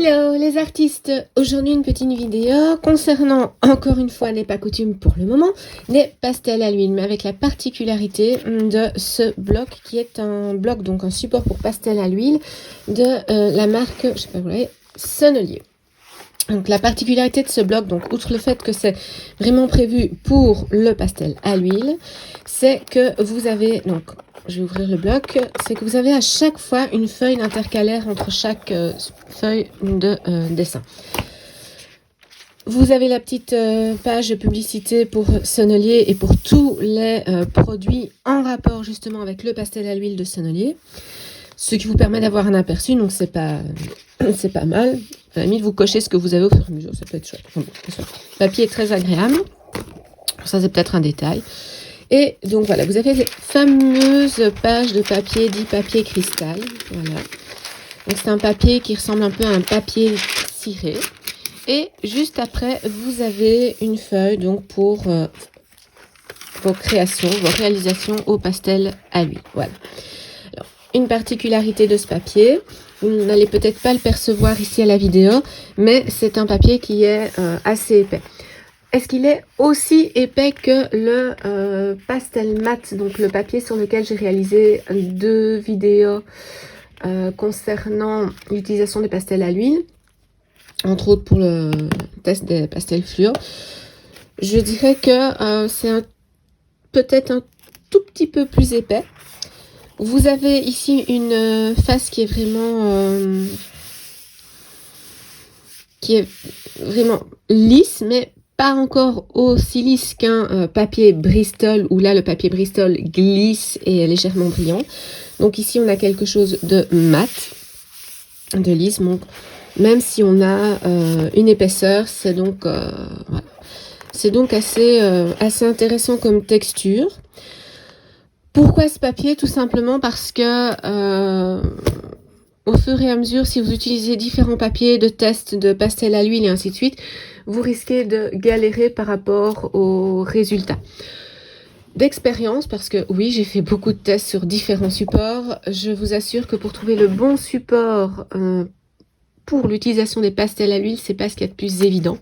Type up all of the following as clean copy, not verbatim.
Hello les artistes, aujourd'hui une petite vidéo concernant, encore une fois n'est pas coutume pour le moment, des pastels à l'huile, mais avec la particularité de ce bloc qui est un bloc, donc un support pour pastel à l'huile de la marque, je sais pas vous voyez, Sennelier. Donc la particularité de ce bloc, donc outre le fait que c'est vraiment prévu pour le pastel à l'huile, c'est que vous avez, donc je vais ouvrir le bloc, c'est que vous avez à chaque fois une feuille d'intercalaire entre chaque feuille de dessin. Vous avez la petite page de publicité pour Sennelier et pour tous les produits en rapport justement avec le pastel à l'huile de Sennelier. Ce qui vous permet d'avoir un aperçu, donc c'est pas mal. À la limite, vous cochez ce que vous avez au fur et à mesure, ça peut être chouette. Enfin bon, le papier est très agréable. Ça, c'est peut-être un détail. Et donc voilà, vous avez les fameuses pages de papier dit papier cristal. Voilà. Donc c'est un papier qui ressemble un peu à un papier ciré. Et juste après, vous avez une feuille donc pour vos créations, vos réalisations au pastel à l'huile. Voilà. Alors, une particularité de ce papier, vous n'allez peut-être pas le percevoir ici à la vidéo, mais c'est un papier qui est assez épais. Est-ce qu'il est aussi épais que le pastel mat, donc le papier sur lequel j'ai réalisé 2 vidéos concernant l'utilisation des pastels à l'huile, entre autres pour le test des pastels fluo? Je dirais que c'est peut-être un tout petit peu plus épais. Vous avez ici une face qui est vraiment lisse, mais pas encore aussi lisse qu'un papier Bristol, où là le papier Bristol glisse et est légèrement brillant. Donc ici on a quelque chose de mat, de lisse, donc même si on a une épaisseur, c'est donc, voilà. C'est donc assez intéressant comme texture. Pourquoi ce papier? Tout simplement parce que au fur et à mesure, si vous utilisez différents papiers de test de pastel à l'huile et ainsi de suite, vous risquez de galérer par rapport aux résultats. D'expérience, parce que oui, j'ai fait beaucoup de tests sur différents supports, je vous assure que pour trouver le bon support pour l'utilisation des pastels à l'huile, c'est pas ce qu'il y a de plus évident.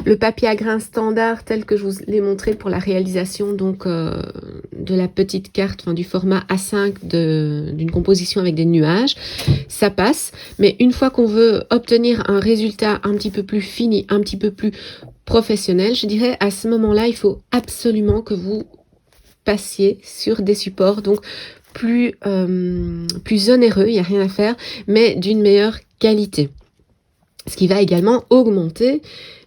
Le papier à grains standard, tel que je vous l'ai montré pour la réalisation donc de la petite carte, enfin, du format A5 d'une composition avec des nuages, ça passe. Mais une fois qu'on veut obtenir un résultat un petit peu plus fini, un petit peu plus professionnel, je dirais à ce moment-là, il faut absolument que vous passiez sur des supports donc plus onéreux, il n'y a rien à faire, mais d'une meilleure qualité. Ce qui va également augmenter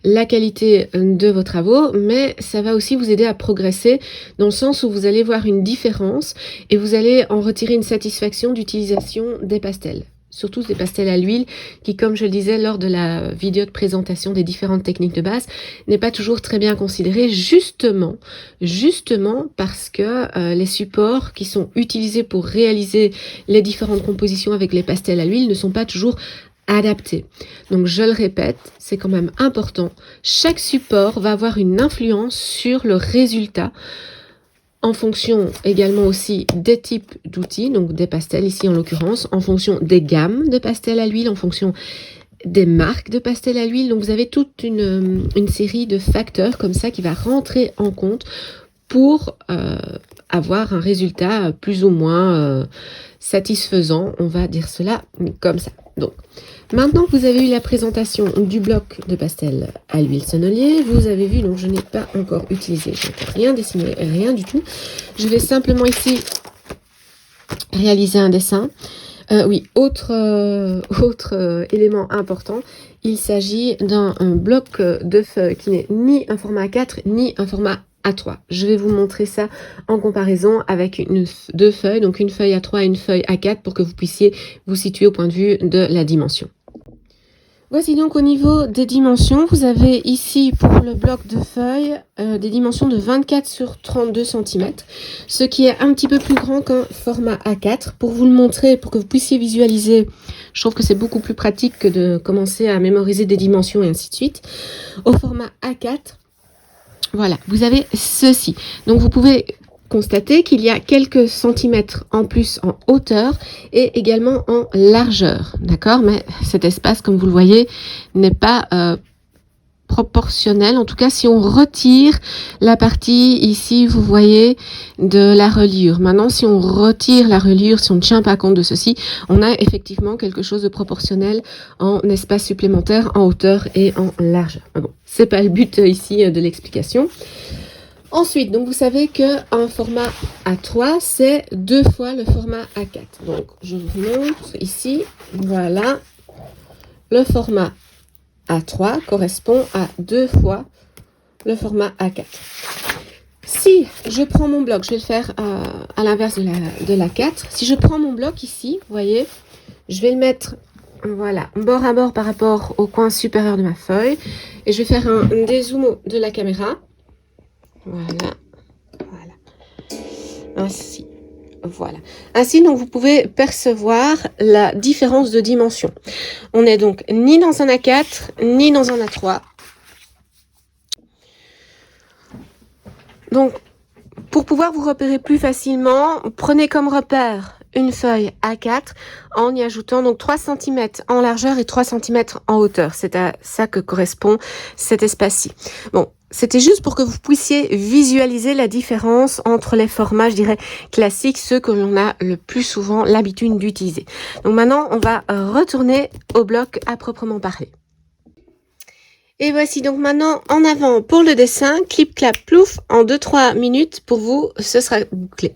la qualité de vos travaux, mais ça va aussi vous aider à progresser dans le sens où vous allez voir une différence et vous allez en retirer une satisfaction d'utilisation des pastels. Surtout des pastels à l'huile qui, comme je le disais lors de la vidéo de présentation des différentes techniques de base, n'est pas toujours très bien considéré, justement parce que les supports qui sont utilisés pour réaliser les différentes compositions avec les pastels à l'huile ne sont pas toujours adaptés. Donc je le répète, c'est quand même important. Chaque support va avoir une influence sur le résultat en fonction également aussi des types d'outils, donc des pastels ici en l'occurrence, en fonction des gammes de pastels à l'huile, en fonction des marques de pastels à l'huile. Donc vous avez toute une série de facteurs comme ça qui va rentrer en compte pour avoir un résultat plus ou moins satisfaisant, on va dire cela comme ça. Donc, maintenant que vous avez eu la présentation du bloc de pastel à l'huile Sennelier, vous avez vu, donc je n'ai pas encore utilisé, je n'ai rien dessiné, rien du tout. Je vais simplement ici réaliser un dessin. Oui, autre élément important, il s'agit d'un bloc de feuilles qui n'est ni un format A4 ni un format A3. Je vais vous montrer ça en comparaison avec 2 feuilles, donc une feuille A3 et une feuille A4 pour que vous puissiez vous situer au point de vue de la dimension. Voici donc au niveau des dimensions, vous avez ici pour le bloc de feuilles des dimensions de 24 sur 32 cm, ce qui est un petit peu plus grand qu'un format A4. Pour vous le montrer, pour que vous puissiez visualiser, je trouve que c'est beaucoup plus pratique que de commencer à mémoriser des dimensions et ainsi de suite. Au format A4, voilà, vous avez ceci. Donc vous pouvez constater qu'il y a quelques centimètres en plus en hauteur et également en largeur, d'accord? Mais cet espace, comme vous le voyez, n'est pas proportionnel. En tout cas, si on retire la partie ici, vous voyez, de la reliure. Maintenant, si on retire la reliure, si on ne tient pas compte de ceci, on a effectivement quelque chose de proportionnel en espace supplémentaire, en hauteur et en largeur. Mais bon, c'est pas le but ici de l'explication. Ensuite, donc vous savez qu'un format A3, c'est 2 fois le format A4. Donc, je vous montre ici, voilà, le format A3 correspond à 2 fois le format A4. Si je prends mon bloc, je vais le faire à l'inverse de l'A4. Si je prends mon bloc ici, vous voyez, je vais le mettre, voilà, bord à bord par rapport au coin supérieur de ma feuille. Et je vais faire un dézoom de la caméra. Voilà, voilà. Ainsi. Voilà. Ainsi, donc, vous pouvez percevoir la différence de dimension. On n'est donc ni dans un A4, ni dans un A3. Donc, pour pouvoir vous repérer plus facilement, prenez comme repère une feuille A4 en y ajoutant donc 3 cm en largeur et 3 cm en hauteur. C'est à ça que correspond cet espace-ci. Bon, c'était juste pour que vous puissiez visualiser la différence entre les formats, je dirais, classiques, ceux que l'on a le plus souvent l'habitude d'utiliser. Donc maintenant, on va retourner au bloc à proprement parler. Et voici donc maintenant en avant pour le dessin, clip, clap, plouf, en 2-3 minutes pour vous, ce sera bouclé.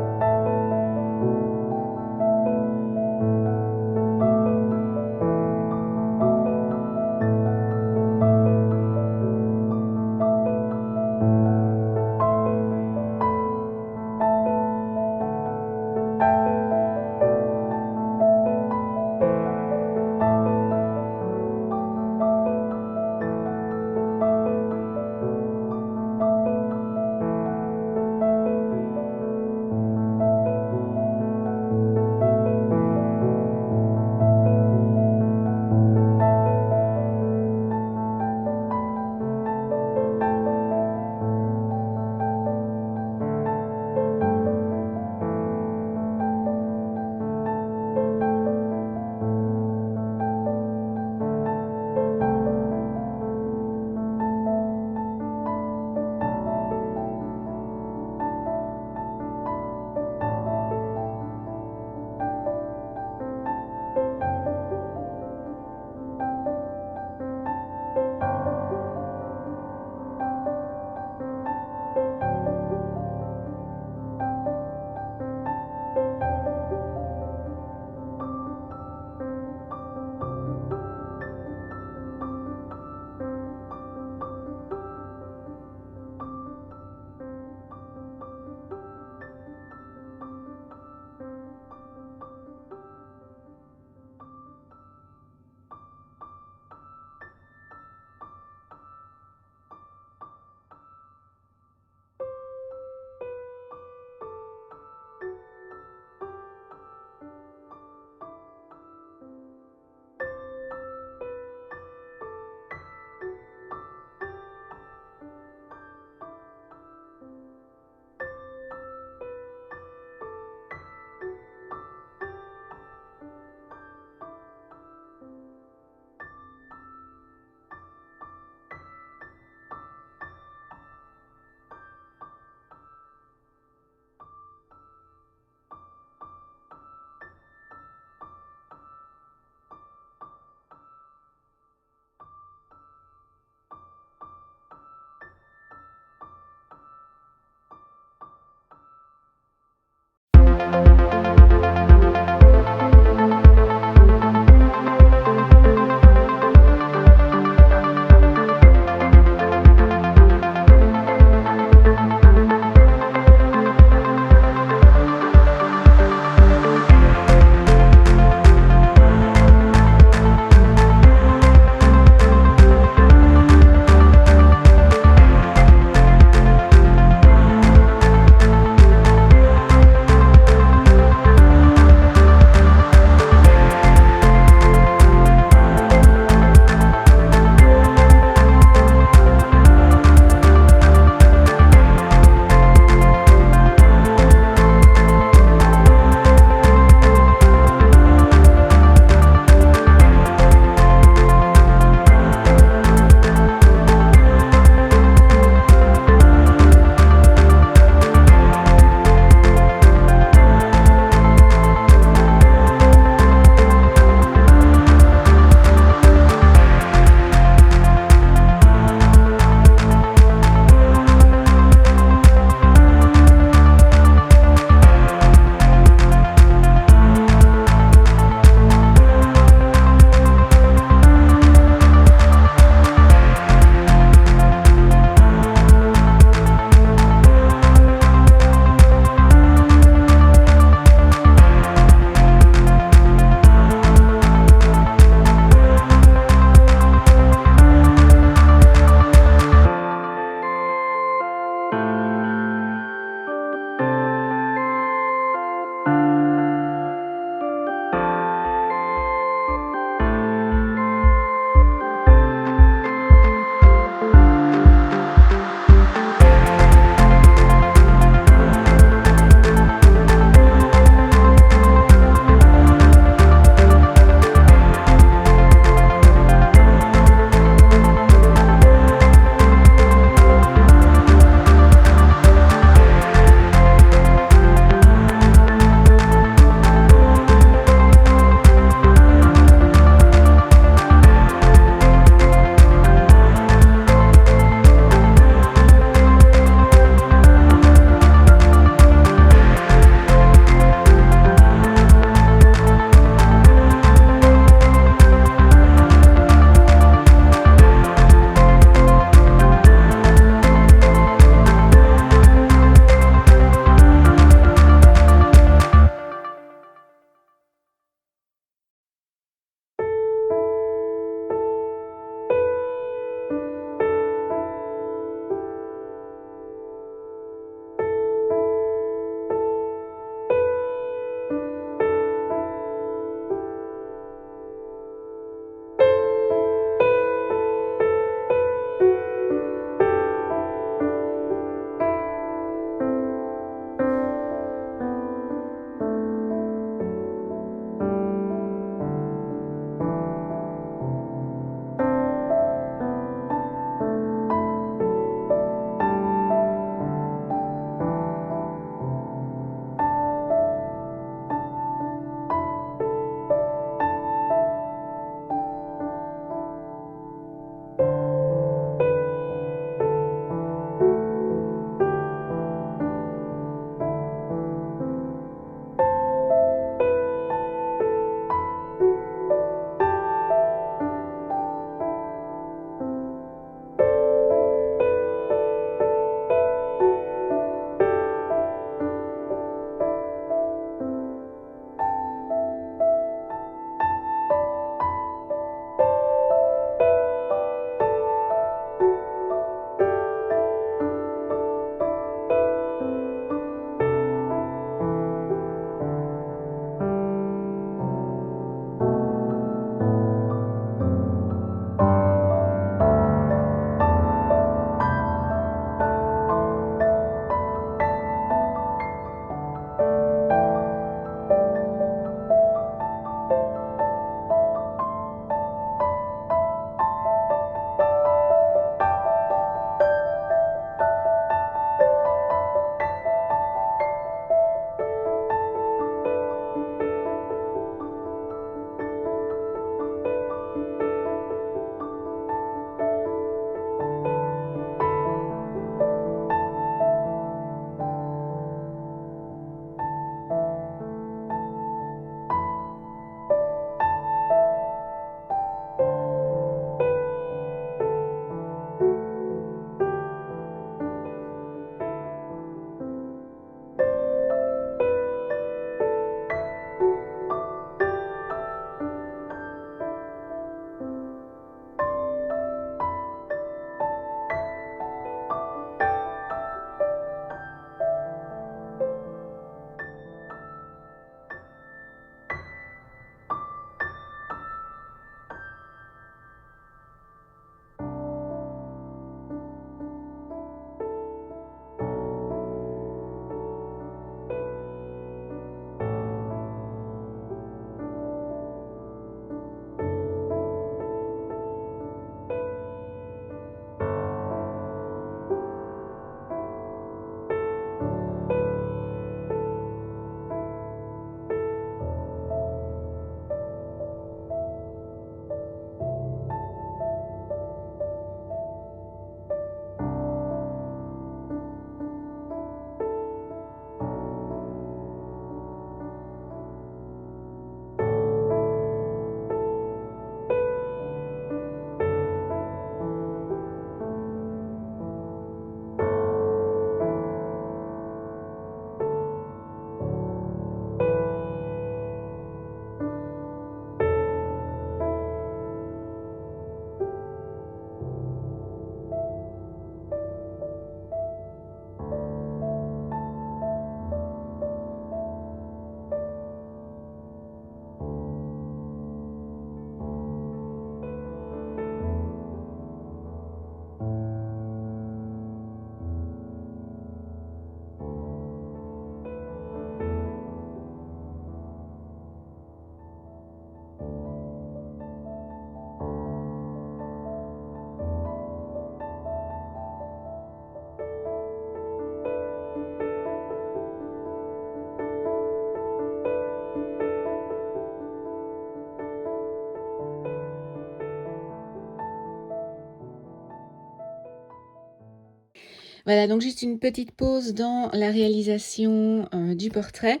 Voilà, donc juste une petite pause dans la réalisation du portrait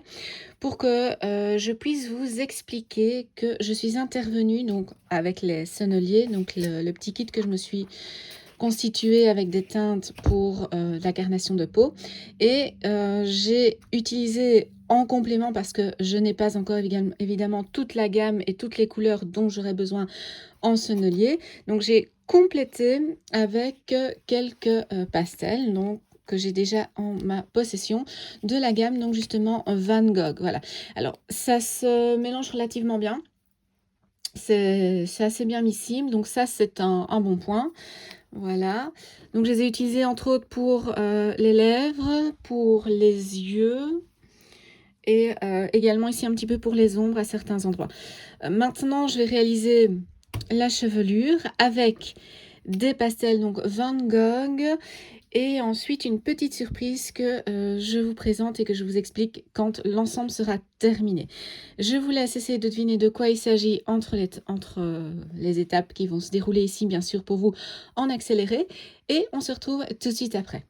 pour que je puisse vous expliquer que je suis intervenue donc avec les sonneliers, donc le petit kit que je me suis constitué avec des teintes pour la carnation de peau, et j'ai utilisé en complément, parce que je n'ai pas encore évidemment toute la gamme et toutes les couleurs dont j'aurais besoin en sonnelier, donc j'ai complété avec quelques pastels, donc que j'ai déjà en ma possession, de la gamme donc justement Van Gogh. Voilà, alors ça se mélange relativement bien, c'est assez bien missime, donc ça c'est un bon point. Voilà, donc je les ai utilisés entre autres pour les lèvres, pour les yeux, et également ici un petit peu pour les ombres à certains endroits. Maintenant je vais réaliser la chevelure avec des pastels donc Van Gogh, et ensuite une petite surprise que je vous présente et que je vous explique quand l'ensemble sera terminé. Je vous laisse essayer de deviner de quoi il s'agit entre les étapes qui vont se dérouler ici, bien sûr pour vous en accéléré, et on se retrouve tout de suite après.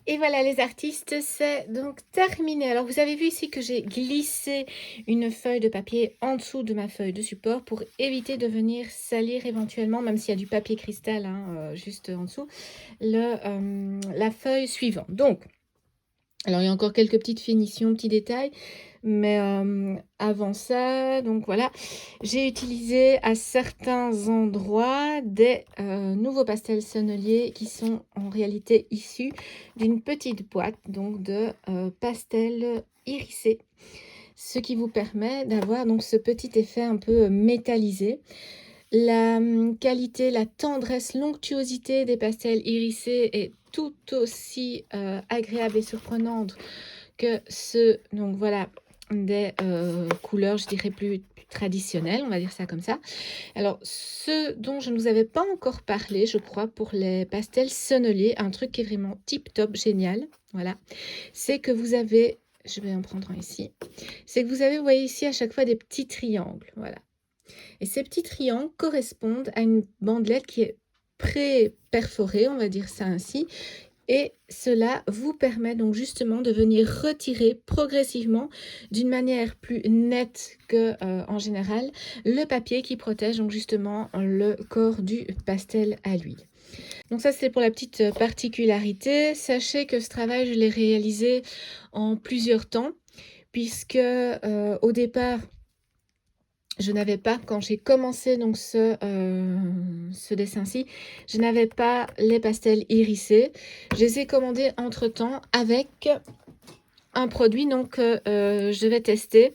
Et voilà les artistes, c'est donc terminé. Alors vous avez vu ici que j'ai glissé une feuille de papier en dessous de ma feuille de support pour éviter de venir salir éventuellement, même s'il y a du papier cristal hein, juste en dessous, la feuille suivante. Donc, alors il y a encore quelques petites finitions, petits détails, mais avant ça, donc voilà, j'ai utilisé à certains endroits des nouveaux pastels senneliers qui sont en réalité issus d'une petite boîte donc de pastels irisés, ce qui vous permet d'avoir donc ce petit effet un peu métallisé. La qualité, la tendresse, l'onctuosité des pastels irisés est tout aussi agréable et surprenante que ceux, donc voilà, des couleurs, je dirais, plus traditionnelles, on va dire ça comme ça. Alors, ce dont je ne vous avais pas encore parlé, je crois, pour les pastels senneliers, un truc qui est vraiment tip-top, génial, voilà, c'est que vous avez, je vais en prendre un ici, c'est que vous avez, vous voyez ici, à chaque fois des petits triangles, voilà. Et ces petits triangles correspondent à une bandelette qui est pré-perforée, on va dire ça ainsi. Et cela vous permet donc justement de venir retirer progressivement d'une manière plus nette que en général le papier qui protège donc justement le corps du pastel à l'huile. Donc ça c'est pour la petite particularité. Sachez que ce travail je l'ai réalisé en plusieurs temps puisque au départ je n'avais pas, quand j'ai commencé donc ce dessin-ci, je n'avais pas les pastels irisés. Je les ai commandés entre-temps avec un produit donc, que je vais tester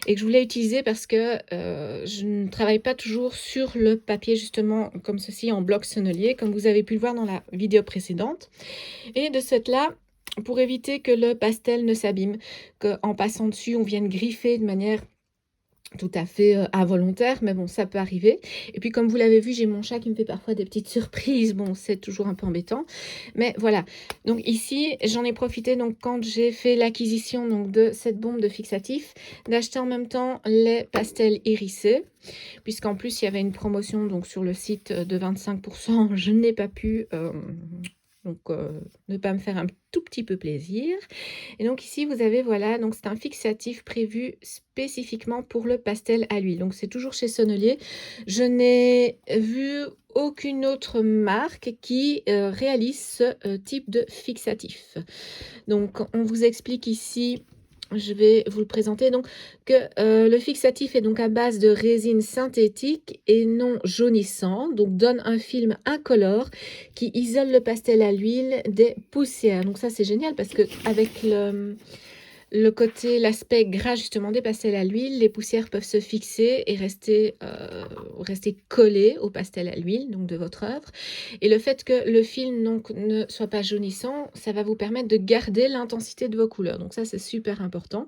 et que je voulais utiliser parce que je ne travaille pas toujours sur le papier justement comme ceci en bloc sennelier, comme vous avez pu le voir dans la vidéo précédente. Et de cette là, pour éviter que le pastel ne s'abîme, qu'en passant dessus, on vienne griffer de manière tout à fait involontaire, mais bon, ça peut arriver. Et puis, comme vous l'avez vu, j'ai mon chat qui me fait parfois des petites surprises. Bon, c'est toujours un peu embêtant. Mais voilà. Donc ici, j'en ai profité, donc quand j'ai fait l'acquisition donc de cette bombe de fixatif, d'acheter en même temps les pastels irisés. Puisqu'en plus, il y avait une promotion donc sur le site de 25%. Je n'ai pas pu... ne pas me faire un tout petit peu plaisir. Et donc ici, vous avez, voilà, donc c'est un fixatif prévu spécifiquement pour le pastel à l'huile. Donc c'est toujours chez Sennelier. Je n'ai vu aucune autre marque qui réalise ce type de fixatif. Donc on vous explique ici... Je vais vous le présenter. Donc, que le fixatif est donc à base de résine synthétique et non jaunissant. Donc, donne un film incolore qui isole le pastel à l'huile des poussières. Donc, ça, c'est génial parce que avec le côté, l'aspect gras justement des pastels à l'huile, les poussières peuvent se fixer et rester collées au pastel à l'huile donc de votre œuvre. Et le fait que le film donc ne soit pas jaunissant, ça va vous permettre de garder l'intensité de vos couleurs. Donc ça c'est super important.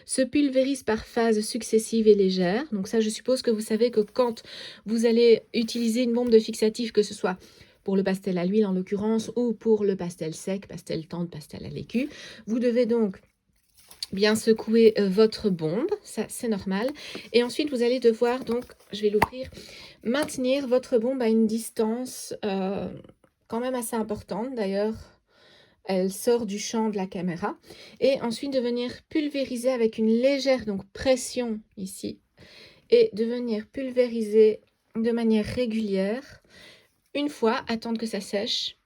Se pulvérise par phases successives et légères. Donc ça je suppose que vous savez que quand vous allez utiliser une bombe de fixatif, que ce soit pour le pastel à l'huile en l'occurrence ou pour le pastel sec, pastel tendre, pastel à l'écu, vous devez donc bien secouer votre bombe, ça c'est normal. Et ensuite vous allez devoir donc, je vais l'ouvrir, maintenir votre bombe à une distance quand même assez importante. D'ailleurs, elle sort du champ de la caméra. Et ensuite de venir pulvériser avec une légère donc pression ici. Et de venir pulvériser de manière régulière. Une fois, attendre que ça sèche.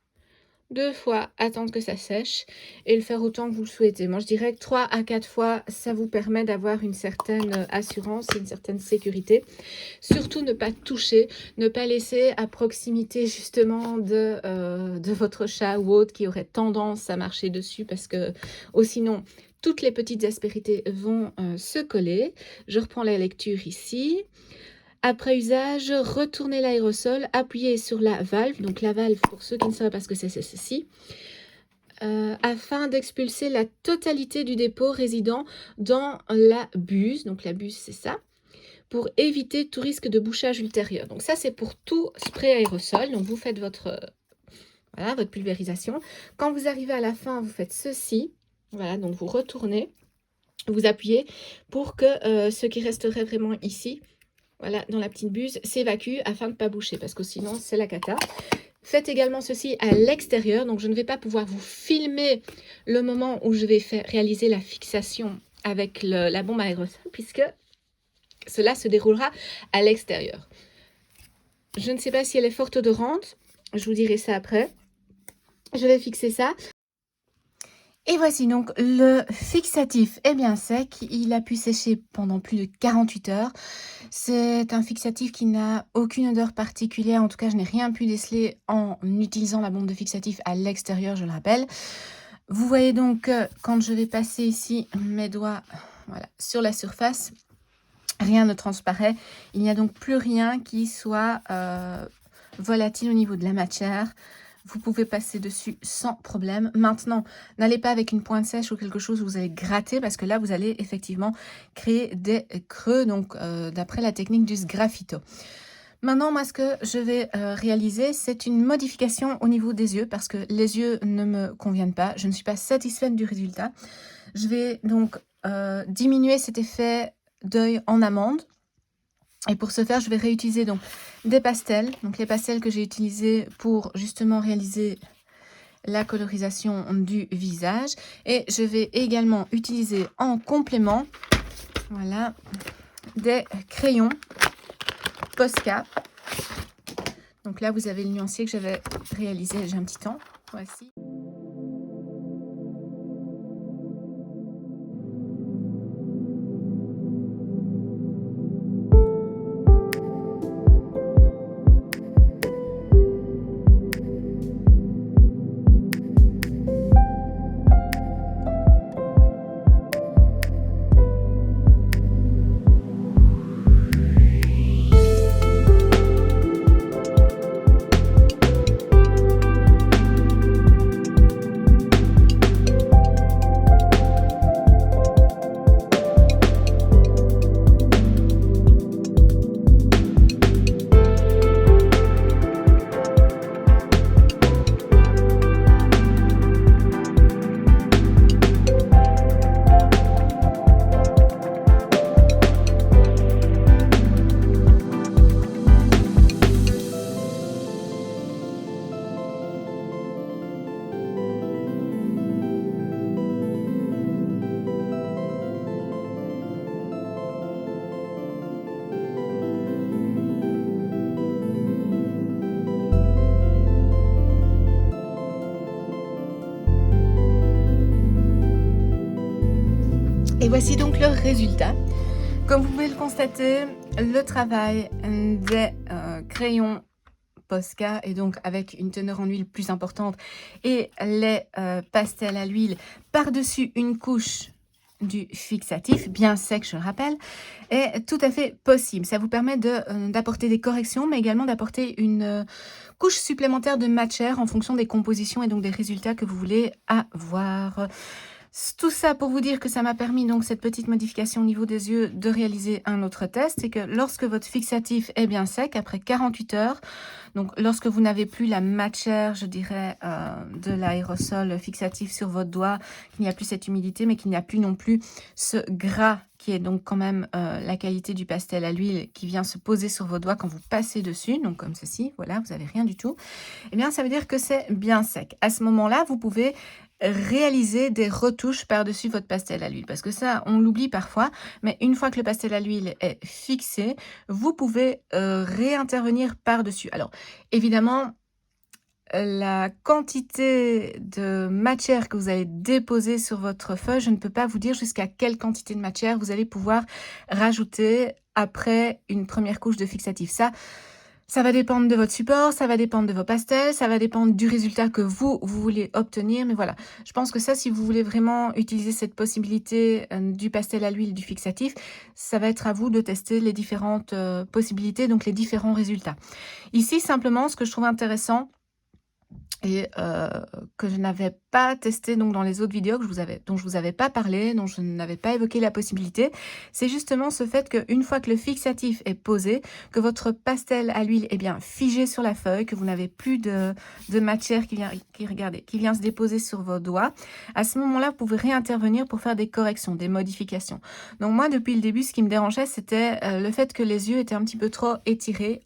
2 fois, attendre que ça sèche et le faire autant que vous le souhaitez. Moi, je dirais que 3 à 4 fois, ça vous permet d'avoir une certaine assurance, une certaine sécurité. Surtout, ne pas toucher, ne pas laisser à proximité justement de votre chat ou autre qui aurait tendance à marcher dessus parce que, sinon, toutes les petites aspérités vont se coller. Je reprends la lecture ici. Après usage, retournez l'aérosol, appuyez sur la valve. Donc la valve, pour ceux qui ne savent pas ce que c'est ceci. Afin d'expulser la totalité du dépôt résidant dans la buse. Donc la buse, c'est ça. Pour éviter tout risque de bouchage ultérieur. Donc ça, c'est pour tout spray aérosol. Donc vous faites votre pulvérisation. Quand vous arrivez à la fin, vous faites ceci. Voilà, donc vous retournez, vous appuyez pour que ce qui resterait vraiment ici, voilà, dans la petite buse, s'évacue afin de ne pas boucher, parce que sinon, c'est la cata. Faites également ceci à l'extérieur, donc je ne vais pas pouvoir vous filmer le moment où je vais réaliser la fixation avec la bombe à aérosol, puisque cela se déroulera à l'extérieur. Je ne sais pas si elle est forte odorante, je vous dirai ça après. Je vais fixer ça. Et voici donc le fixatif est bien sec, il a pu sécher pendant plus de 48 heures. C'est un fixatif qui n'a aucune odeur particulière, en tout cas je n'ai rien pu déceler en utilisant la bombe de fixatif à l'extérieur, je le rappelle. Vous voyez donc que quand je vais passer ici mes doigts voilà, sur la surface, rien ne transparaît. Il n'y a donc plus rien qui soit volatile au niveau de la matière. Vous pouvez passer dessus sans problème. Maintenant, n'allez pas avec une pointe sèche ou quelque chose où vous allez gratter parce que là, vous allez effectivement créer des creux, donc d'après la technique du sgraffito. Maintenant, moi, ce que je vais réaliser, c'est une modification au niveau des yeux parce que les yeux ne me conviennent pas. Je ne suis pas satisfaite du résultat. Je vais donc diminuer cet effet d'œil en amande. Et pour ce faire, je vais réutiliser donc des pastels. Donc les pastels que j'ai utilisés pour justement réaliser la colorisation du visage. Et je vais également utiliser en complément, voilà, des crayons Posca. Donc là, vous avez le nuancier que j'avais réalisé, j'ai un petit temps. Voici. Et voici donc le résultat. Comme vous pouvez le constater, le travail des crayons Posca et donc avec une teneur en huile plus importante et les pastels à l'huile par-dessus une couche du fixatif, bien sec je le rappelle, est tout à fait possible. Ça vous permet d'apporter des corrections mais également d'apporter une couche supplémentaire de matière en fonction des compositions et donc des résultats que vous voulez avoir. Tout ça pour vous dire que ça m'a permis donc cette petite modification au niveau des yeux de réaliser un autre test. C'est que lorsque votre fixatif est bien sec, après 48 heures, donc lorsque vous n'avez plus la matière, je dirais, de l'aérosol fixatif sur votre doigt, qu'il n'y a plus cette humidité, mais qu'il n'y a plus non plus ce gras qui est donc quand même la qualité du pastel à l'huile qui vient se poser sur vos doigts quand vous passez dessus, donc comme ceci, voilà, vous n'avez rien du tout. Eh bien, ça veut dire que c'est bien sec. À ce moment-là, vous pouvez réaliser des retouches par-dessus votre pastel à l'huile parce que ça on l'oublie parfois, mais une fois que le pastel à l'huile est fixé, vous pouvez réintervenir par-dessus. Alors évidemment, la quantité de matière que vous allez déposer sur votre feuille, je ne peux pas vous dire jusqu'à quelle quantité de matière vous allez pouvoir rajouter après une première couche de fixatif. Ça va dépendre de votre support, ça va dépendre de vos pastels, ça va dépendre du résultat que vous voulez obtenir. Mais voilà, je pense que ça, si vous voulez vraiment utiliser cette possibilité du pastel à l'huile, du fixatif, ça va être à vous de tester les différentes possibilités, donc les différents résultats. Ici, simplement, ce que je trouve intéressant, et que je n'avais pas testé donc dans les autres vidéos dont je vous avais pas parlé, dont je n'avais pas évoqué la possibilité, c'est justement ce fait qu'une fois que le fixatif est posé, que votre pastel à l'huile est bien figé sur la feuille, que vous n'avez plus de matière qui vient se déposer sur vos doigts, à ce moment-là, vous pouvez réintervenir pour faire des corrections, des modifications. Donc moi, depuis le début, ce qui me dérangeait, c'était le fait que les yeux étaient un petit peu trop étirés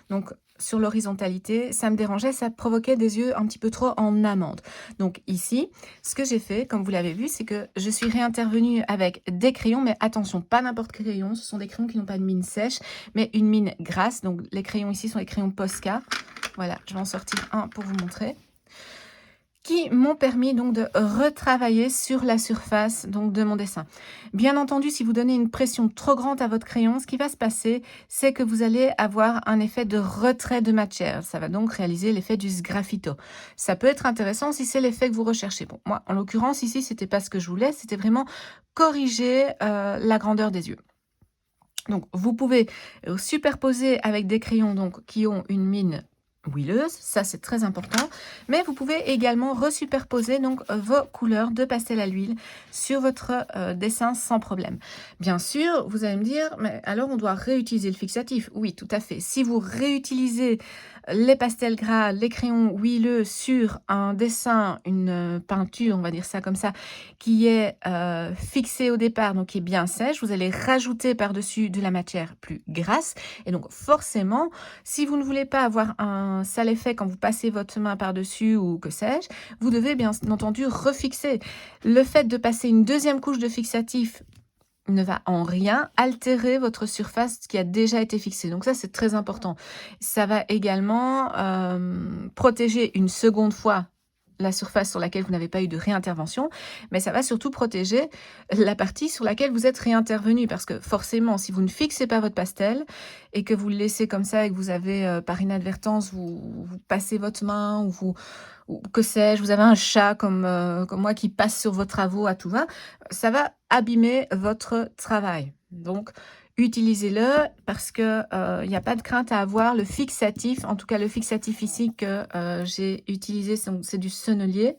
donc sur l'horizontalité, ça me dérangeait, ça provoquait des yeux un petit peu trop en amande. Donc ici, ce que j'ai fait, comme vous l'avez vu, c'est que je suis réintervenue avec des crayons, mais attention, pas n'importe quel crayon, ce sont des crayons qui n'ont pas de mine sèche, mais une mine grasse. Donc les crayons ici sont les crayons Posca. Voilà, je vais en sortir un pour vous montrer, qui m'ont permis donc de retravailler sur la surface donc de mon dessin. Bien entendu, si vous donnez une pression trop grande à votre crayon, ce qui va se passer, c'est que vous allez avoir un effet de retrait de matière. Ça va donc réaliser l'effet du sgraffito. Ça peut être intéressant si c'est l'effet que vous recherchez. Bon, moi, en l'occurrence, ici, c'était pas ce que je voulais, c'était vraiment corriger la grandeur des yeux. Donc, vous pouvez superposer avec des crayons donc, qui ont une mine huileuse, ça c'est très important, mais vous pouvez également resuperposer donc vos couleurs de pastel à l'huile sur votre dessin sans problème. Bien sûr, vous allez me dire, mais alors on doit réutiliser le fixatif. Oui, tout à fait. Si vous réutilisez les pastels gras, les crayons huileux sur un dessin, une peinture, on va dire ça comme ça, qui est fixé au départ, donc qui est bien sèche, vous allez rajouter par-dessus de la matière plus grasse. Et donc forcément, si vous ne voulez pas avoir un sale effet quand vous passez votre main par-dessus ou que sais-je, vous devez bien entendu refixer. Le fait de passer une deuxième couche de fixatif ne va en rien altérer votre surface qui a déjà été fixée. Donc ça, c'est très important. Ça va également protéger une seconde fois la surface sur laquelle vous n'avez pas eu de réintervention, mais ça va surtout protéger la partie sur laquelle vous êtes réintervenu, parce que forcément, si vous ne fixez pas votre pastel et que vous le laissez comme ça et que vous avez, par inadvertance, vous passez votre main ou que sais-je, vous avez un chat comme moi qui passe sur vos travaux à tout va, ça va abîmer votre travail. Donc, utilisez-le parce que il n'y a pas de crainte à avoir. Le fixatif, en tout cas le fixatif ici que j'ai utilisé, c'est du Sennelier,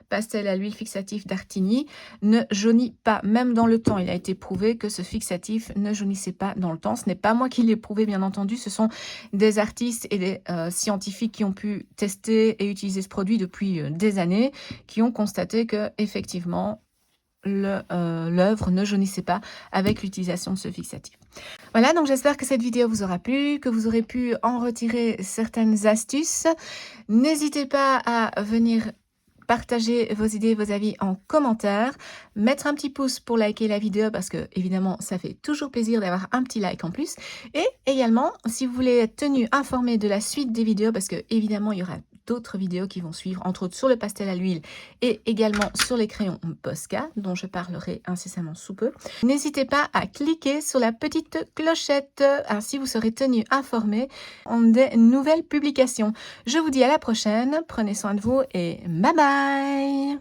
pastel à l'huile fixatif d'Artigny, ne jaunit pas, même dans le temps. Il a été prouvé que ce fixatif ne jaunissait pas dans le temps. Ce n'est pas moi qui l'ai prouvé, bien entendu, ce sont des artistes et des scientifiques qui ont pu tester et utiliser ce produit depuis des années, qui ont constaté que effectivement l'œuvre ne jaunissait pas avec l'utilisation de ce fixatif. Voilà, donc j'espère que cette vidéo vous aura plu, que vous aurez pu en retirer certaines astuces. N'hésitez pas à venir partager vos idées, vos avis en commentaire, mettre un petit pouce pour liker la vidéo parce que évidemment ça fait toujours plaisir d'avoir un petit like en plus, et également si vous voulez être tenu informé de la suite des vidéos, parce que évidemment il y aura d'autres vidéos qui vont suivre, entre autres sur le pastel à l'huile et également sur les crayons Posca dont je parlerai incessamment sous peu. N'hésitez pas à cliquer sur la petite clochette, ainsi vous serez tenu informé des nouvelles publications. Je vous dis à la prochaine, prenez soin de vous et bye bye.